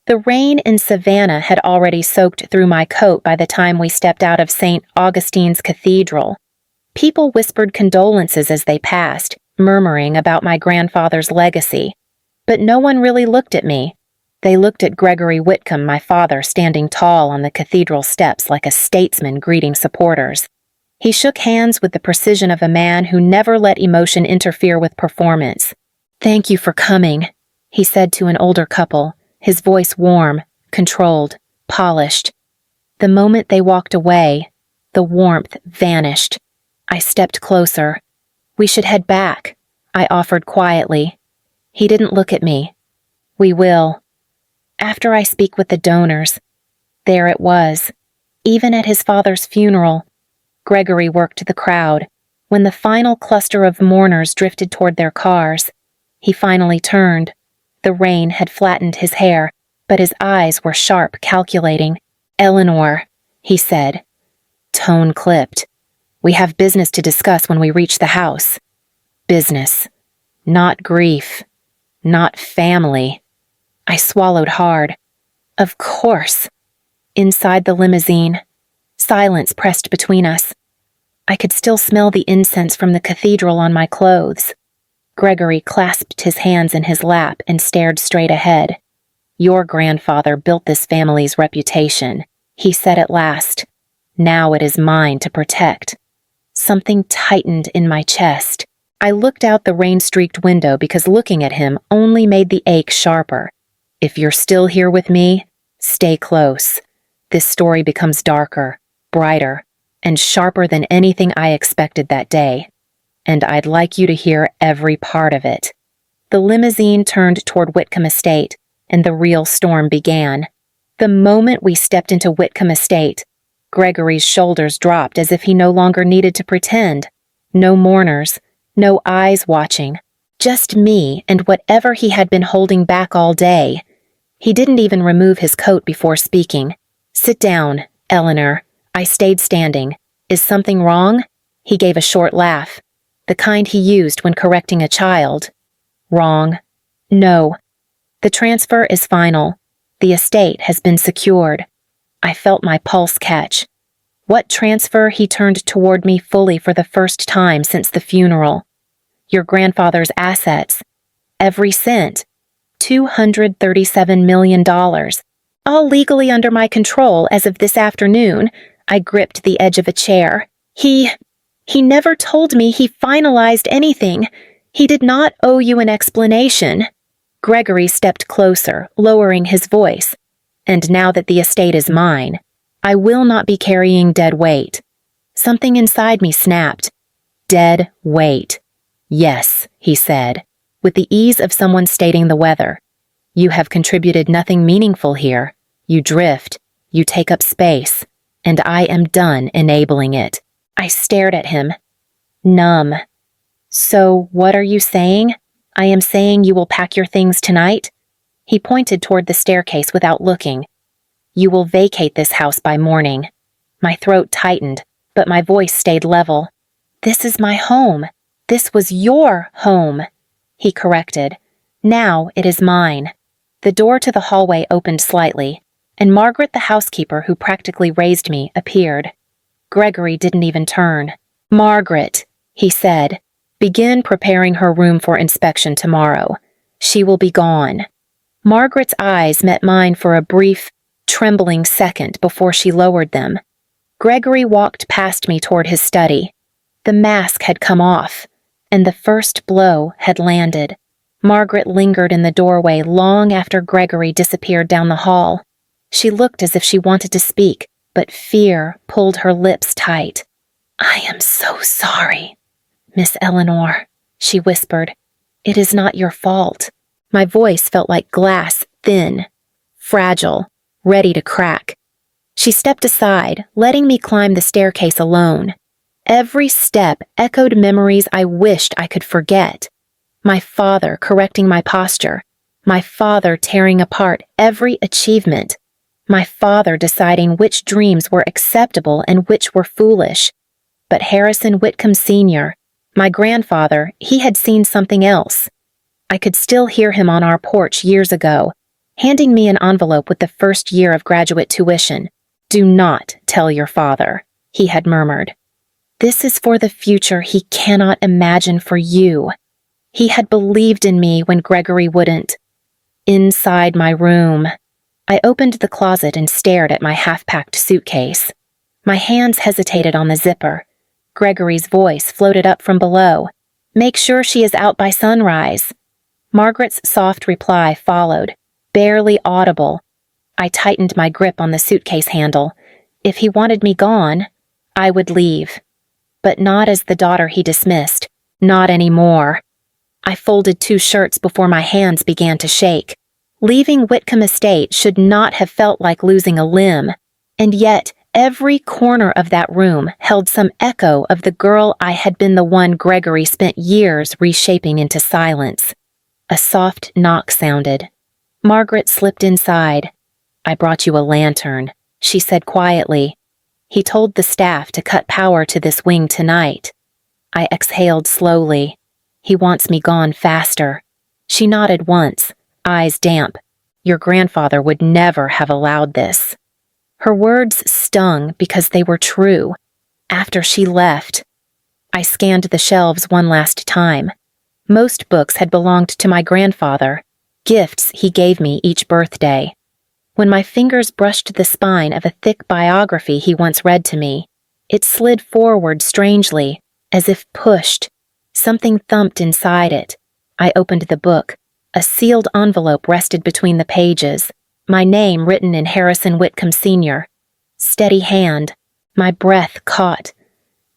The rain in Savannah had already soaked through my coat by the time we stepped out of St. Augustine's Cathedral. People whispered condolences as they passed, murmuring about my grandfather's legacy. But no one really looked at me. They looked at Gregory Whitcomb, my father, standing tall on the cathedral steps like a statesman greeting supporters. He shook hands with the precision of a man who never let emotion interfere with performance. "Thank you for coming," he said to an older couple, his voice warm, controlled, polished. The moment they walked away, the warmth vanished. I stepped closer. "We should head back," I offered quietly. He didn't look at me. "We will. After I speak with the donors." There it was. Even at his father's funeral, Gregory worked the crowd. When the final cluster of mourners drifted toward their cars, he finally turned. The rain had flattened his hair, but his eyes were sharp, calculating. "Eleanor," he said. Tone clipped. "We have business to discuss when we reach the house." Business. Not grief. Not family. I swallowed hard. Of course. Inside the limousine, silence pressed between us. I could still smell the incense from the cathedral on my clothes. Gregory clasped his hands in his lap and stared straight ahead. "Your grandfather built this family's reputation," he said at last. "Now it is mine to protect." Something tightened in my chest. I looked out the rain-streaked window because looking at him only made the ache sharper. If you're still here with me, stay close. This story becomes darker, brighter, and sharper than anything I expected that day. And I'd like you to hear every part of it. The limousine turned toward Whitcomb Estate, and the real storm began. The moment we stepped into Whitcomb Estate, Gregory's shoulders dropped as if he no longer needed to pretend. No mourners, no eyes watching, just me and whatever he had been holding back all day. He didn't even remove his coat before speaking. "Sit down, Eleanor." I stayed standing. "Is something wrong?" He gave a short laugh, the kind he used when correcting a child. "Wrong. No. The transfer is final. The estate has been secured." I felt my pulse catch. "What transfer?" He turned toward me fully for the first time since the funeral. "Your grandfather's assets. Every cent. $237 million. All legally under my control as of this afternoon." I gripped the edge of a chair. He never told me he finalized anything. He did not owe you an explanation." Gregory stepped closer, lowering his voice. "And now that the estate is mine, I will not be carrying dead weight." Something inside me snapped. Dead weight. "Yes," he said, with the ease of someone stating the weather. "You have contributed nothing meaningful here. You drift. You take up space. And I am done enabling it." I stared at him, numb. "So, what are you saying?" "I am saying you will pack your things tonight." He pointed toward the staircase without looking. "You will vacate this house by morning." My throat tightened, but my voice stayed level. "This is my home. This was your home," he corrected. "Now it is mine." The door to the hallway opened slightly, and Margaret, the housekeeper who practically raised me, appeared. Gregory didn't even turn. "Margaret," he said, "begin preparing her room for inspection tomorrow. She will be gone." Margaret's eyes met mine for a brief, trembling second before she lowered them. Gregory walked past me toward his study. The mask had come off, and the first blow had landed. Margaret lingered in the doorway long after Gregory disappeared down the hall. She looked as if she wanted to speak, but fear pulled her lips tight. "I am so sorry, Miss Eleanor," she whispered. "It is not your fault." My voice felt like glass, thin, fragile, ready to crack. She stepped aside, letting me climb the staircase alone. Every step echoed memories I wished I could forget. My father correcting my posture. My father tearing apart every achievement. My father deciding which dreams were acceptable and which were foolish. But Harrison Whitcomb Sr., my grandfather, he had seen something else. I could still hear him on our porch years ago, handing me an envelope with the first year of graduate tuition. "Do not tell your father," he had murmured. "This is for the future he cannot imagine for you." He had believed in me when Gregory wouldn't. Inside my room, I opened the closet and stared at my half-packed suitcase. My hands hesitated on the zipper. Gregory's voice floated up from below. "Make sure she is out by sunrise." Margaret's soft reply followed, barely audible. I tightened my grip on the suitcase handle. If he wanted me gone, I would leave. But not as the daughter he dismissed. Not anymore. I folded 2 shirts before my hands began to shake. Leaving Whitcomb Estate should not have felt like losing a limb, and yet every corner of that room held some echo of the girl I had been the one Gregory spent years reshaping into silence. A soft knock sounded. Margaret slipped inside. "I brought you a lantern," she said quietly. "He told the staff to cut power to this wing tonight." I exhaled slowly. "He wants me gone faster." She nodded once, eyes damp. "Your grandfather would never have allowed this." Her words stung because they were true. After she left, I scanned the shelves one last time. Most books had belonged to my grandfather, gifts he gave me each birthday. When my fingers brushed the spine of a thick biography he once read to me, it slid forward strangely, as if pushed. Something thumped inside it. I opened the book. A sealed envelope rested between the pages, my name written in Harrison Whitcomb Sr. Steady hand. My breath caught.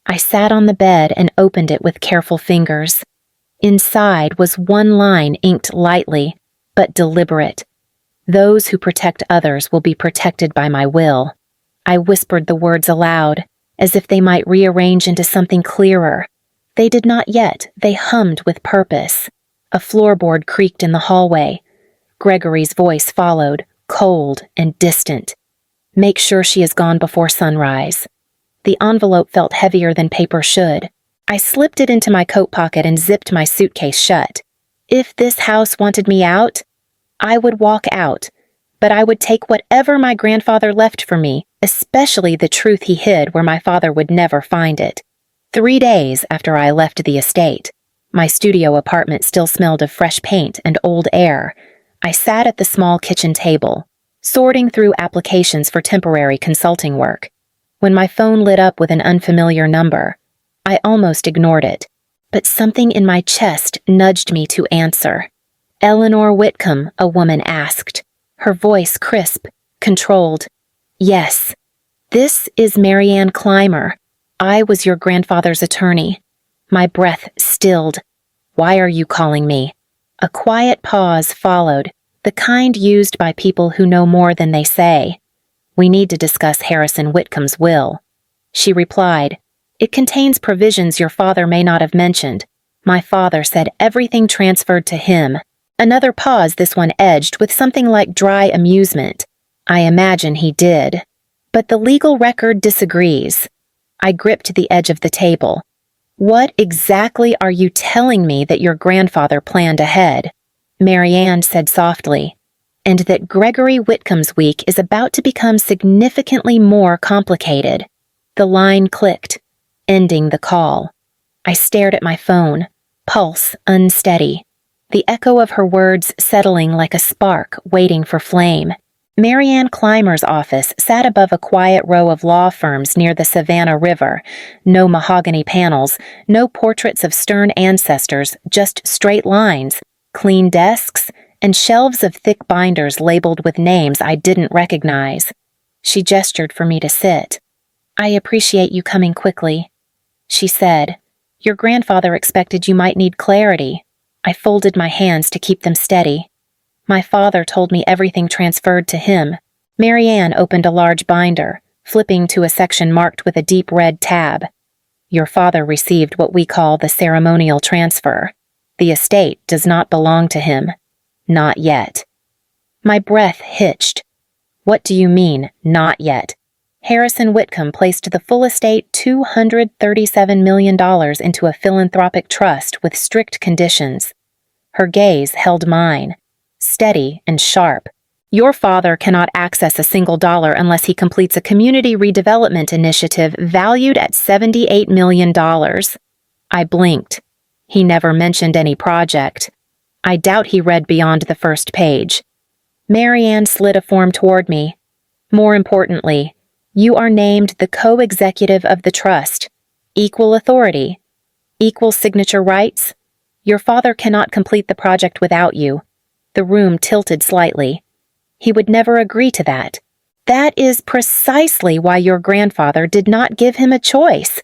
I sat on the bed and opened it with careful fingers. Inside was one line inked lightly, but deliberate. "Those who protect others will be protected by my will." I whispered the words aloud, as if they might rearrange into something clearer. They did not yet. They hummed with purpose. A floorboard creaked in the hallway. Gregory's voice followed, cold and distant. "Make sure she is gone before sunrise." The envelope felt heavier than paper should. I slipped it into my coat pocket and zipped my suitcase shut. If this house wanted me out, I would walk out, but I would take whatever my grandfather left for me, especially the truth he hid where my father would never find it. 3 days after I left the estate, my studio apartment still smelled of fresh paint and old air. I sat at the small kitchen table, sorting through applications for temporary consulting work. When my phone lit up with an unfamiliar number, I almost ignored it, but something in my chest nudged me to answer. "Eleanor Whitcomb," a woman asked, her voice crisp, controlled. "Yes, this is Marianne Clymer. I was your grandfather's attorney." My breath stilled. "Why are you calling me?" A quiet pause followed, the kind used by people who know more than they say. "We need to discuss Harrison Whitcomb's will." She replied, "It contains provisions your father may not have mentioned. My father said everything transferred to him." Another pause, this one edged with something like dry amusement. "I imagine he did. But the legal record disagrees." I gripped the edge of the table. "What exactly are you telling me that your grandfather planned ahead?" Marianne said softly, "And that Gregory Whitcomb's week is about to become significantly more complicated." The line clicked, ending the call. I stared at my phone, pulse unsteady. The echo of her words settling like a spark waiting for flame. Marianne Clymer's office sat above a quiet row of law firms near the Savannah River. No mahogany panels, no portraits of stern ancestors, just straight lines, clean desks, and shelves of thick binders labeled with names I didn't recognize. She gestured for me to sit. "I appreciate you coming quickly," she said. "Your grandfather expected you might need clarity." I folded my hands to keep them steady. "My father told me everything transferred to him." Marianne opened a large binder, flipping to a section marked with a deep red tab. "Your father received what we call the ceremonial transfer. The estate does not belong to him. Not yet." My breath hitched. "What do you mean, not yet?" Harrison Whitcomb placed the full estate $237 million into a philanthropic trust with strict conditions. Her gaze held mine, steady and sharp. Your father cannot access a single dollar unless he completes a community redevelopment initiative valued at $78 million. I blinked. He never mentioned any project. I doubt he read beyond the first page. Marianne slid a form toward me. More importantly, you are named the co-executive of the trust. Equal authority. Equal signature rights. Your father cannot complete the project without you. The room tilted slightly. He would never agree to that. That is precisely why your grandfather did not give him a choice.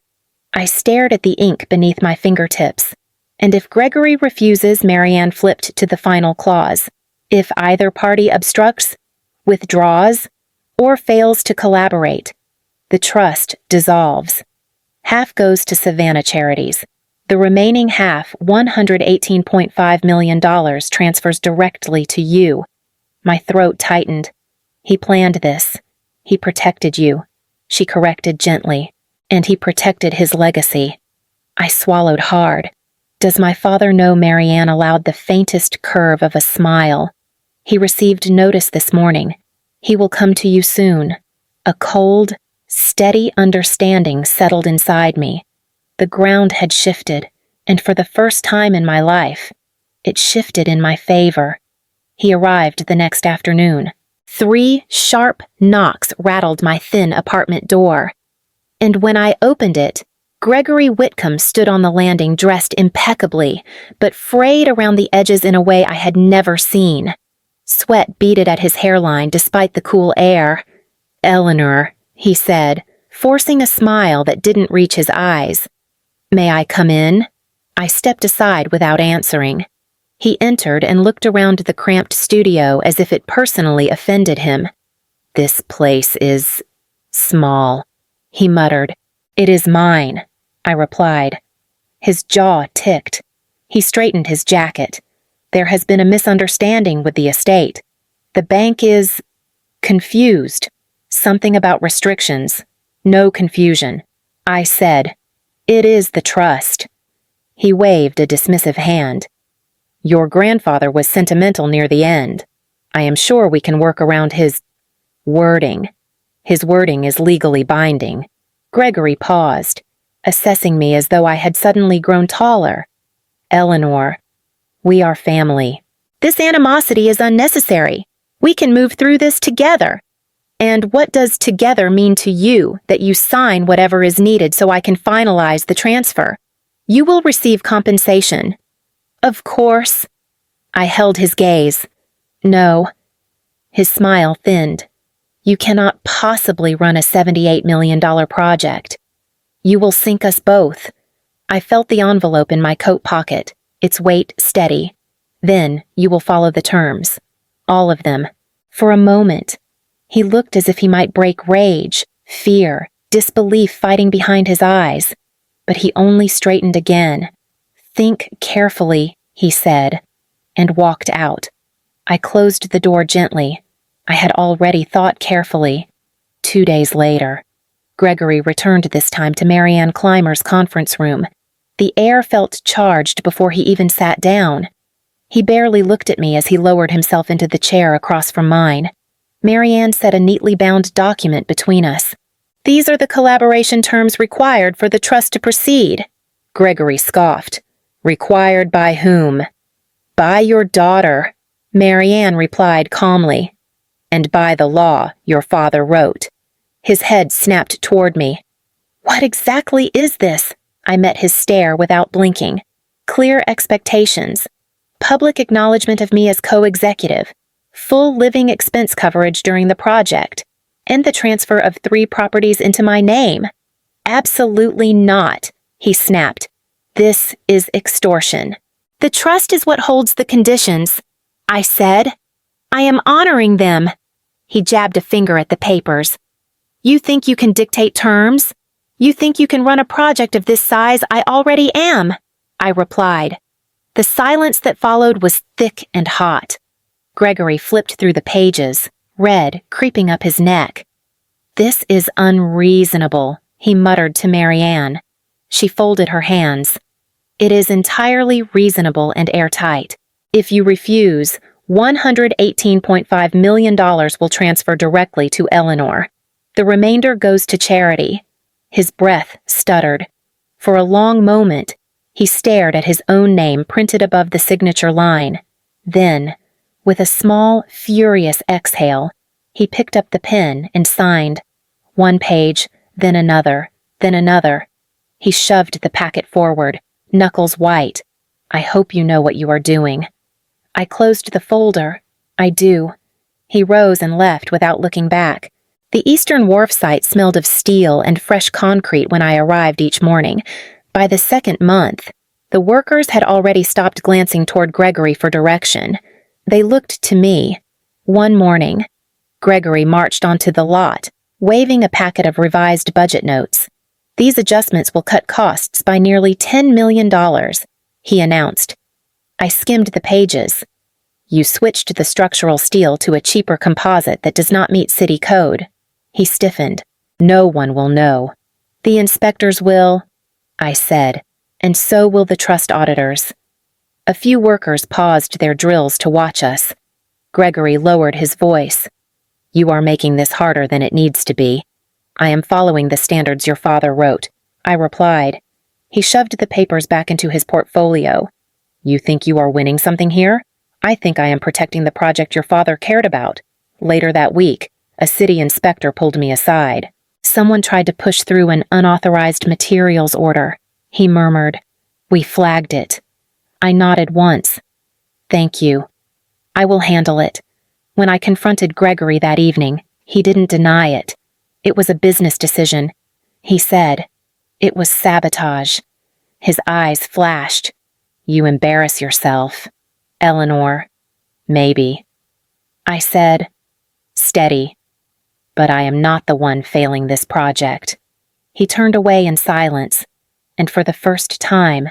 I stared at the ink beneath my fingertips. And if Gregory refuses, Marianne flipped to the final clause. If either party obstructs, withdraws, or fails to collaborate, the trust dissolves. Half goes to Savannah Charities. The remaining half, $118.5 million, transfers directly to you. My throat tightened. He planned this. He protected you. She corrected gently. And he protected his legacy. I swallowed hard. Does my father know Marianne allowed the faintest curve of a smile? He received notice this morning. He will come to you soon. A cold, steady understanding settled inside me. The ground had shifted, and for the first time in my life, it shifted in my favor. He arrived the next afternoon. 3 sharp knocks rattled my thin apartment door. And when I opened it, Gregory Whitcomb stood on the landing dressed impeccably, but frayed around the edges in a way I had never seen. Sweat beaded at his hairline despite the cool air. "Eleanor," he said, forcing a smile that didn't reach his eyes. "May I come in?" I stepped aside without answering. He entered and looked around the cramped studio as if it personally offended him. "This place is small," he muttered. "It is mine," I replied. His jaw ticked. He straightened his jacket. "There has been a misunderstanding with the estate. The bank is confused. Something about restrictions. No confusion." I said, "It is the trust." He waved a dismissive hand. "Your grandfather was sentimental near the end. I am sure we can work around his wording. His wording is legally binding." Gregory paused, assessing me as though I had suddenly grown taller. "Eleanor, we are family. This animosity is unnecessary. We can move through this together. And what does together mean to you that you sign whatever is needed so I can finalize the transfer? You will receive compensation." "Of course." I held his gaze. "No." His smile thinned. "You cannot possibly run a $78 million project. You will sink us both." I felt the envelope in my coat pocket, its weight steady. "Then you will follow the terms. All of them." For a moment, he looked as if he might break rage, fear, disbelief fighting behind his eyes. But he only straightened again. "Think carefully," he said, and walked out. I closed the door gently. I had already thought carefully. 2 days later, Gregory returned this time to Marianne Clymer's conference room. The air felt charged before he even sat down. He barely looked at me as he lowered himself into the chair across from mine. Marianne set a neatly bound document between us. "These are the collaboration terms required for the trust to proceed." Gregory scoffed. "Required by whom?" "By your daughter," Marianne replied calmly. "And by the law your father wrote." His head snapped toward me. "What exactly is this?" I met his stare without blinking. "Clear expectations. Public acknowledgement of me as co-executive. Full living expense coverage during the project. And the transfer of 3 properties into my name." "Absolutely not," he snapped. "This is extortion." "The trust is what holds the conditions," I said. "I am honoring them." He jabbed a finger at the papers. "You think you can dictate terms? You think you can run a project of this size? I already am," I replied. The silence that followed was thick and hot. Gregory flipped through the pages, red creeping up his neck. "This is unreasonable," he muttered to Marianne. She folded her hands. "It is entirely reasonable and airtight. If you refuse, $118.5 million will transfer directly to Eleanor. The remainder goes to charity. His breath stuttered. For a long moment, he stared at his own name printed above the signature line. Then, with a small, furious exhale, he picked up the pen and signed. One page, then another, then another. He shoved the packet forward, knuckles white. I hope you know what you are doing. I closed the folder. I do. He rose and left without looking back. The Eastern Wharf site smelled of steel and fresh concrete when I arrived each morning. By the second month, the workers had already stopped glancing toward Gregory for direction. They looked to me. One morning, Gregory marched onto the lot, waving a packet of revised budget notes. These adjustments will cut costs by nearly $10 million, he announced. I skimmed the pages. You switched the structural steel to a cheaper composite that does not meet city code. He stiffened. No one will know. The inspectors will, I said, and so will the trust auditors. A few workers paused their drills to watch us. Gregory lowered his voice. You are making this harder than it needs to be. I am following the standards your father wrote, I replied. He shoved the papers back into his portfolio. You think you are winning something here? I think I am protecting the project your father cared about. Later that week, a city inspector pulled me aside. Someone tried to push through an unauthorized materials order. He murmured. We flagged it. I nodded once. Thank you. I will handle it. When I confronted Gregory that evening, he didn't deny it. It was a business decision. He said, it was sabotage. His eyes flashed. You embarrass yourself. Eleanor. Maybe. I said, steady. But I am not the one failing this project. He turned away in silence, and for the first time,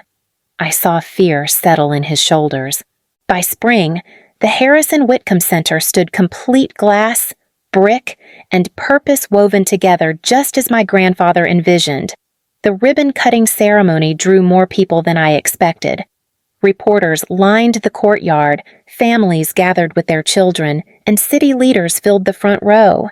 I saw fear settle in his shoulders. By spring, the Harrison Whitcomb Center stood complete glass, brick, and purpose woven together just as my grandfather envisioned. The ribbon-cutting ceremony drew more people than I expected. Reporters lined the courtyard, families gathered with their children, and city leaders filled the front row.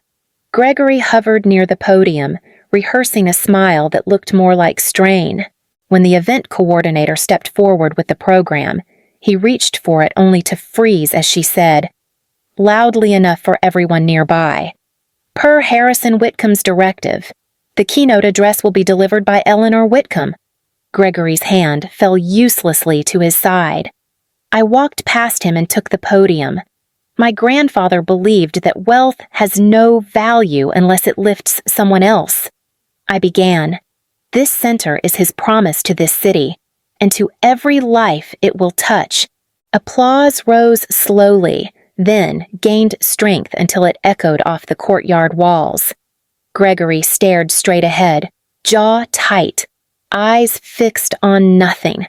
Gregory hovered near the podium, rehearsing a smile that looked more like strain. When the event coordinator stepped forward with the program, he reached for it only to freeze as she said, loudly enough for everyone nearby, per Harrison Whitcomb's directive, the keynote address will be delivered by Eleanor Whitcomb. Gregory's hand fell uselessly to his side. I walked past him and took the podium. My grandfather believed that wealth has no value unless it lifts someone else. I began. This center is his promise to this city, and to every life it will touch. Applause rose slowly, then gained strength until it echoed off the courtyard walls. Gregory stared straight ahead, jaw tight, eyes fixed on nothing.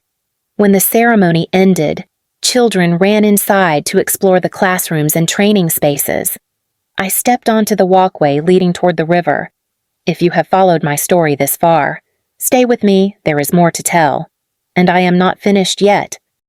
When the ceremony ended, children ran inside to explore the classrooms and training spaces. I stepped onto the walkway leading toward the river. If you have followed my story this far, stay with me, there is more to tell. And I am not finished yet.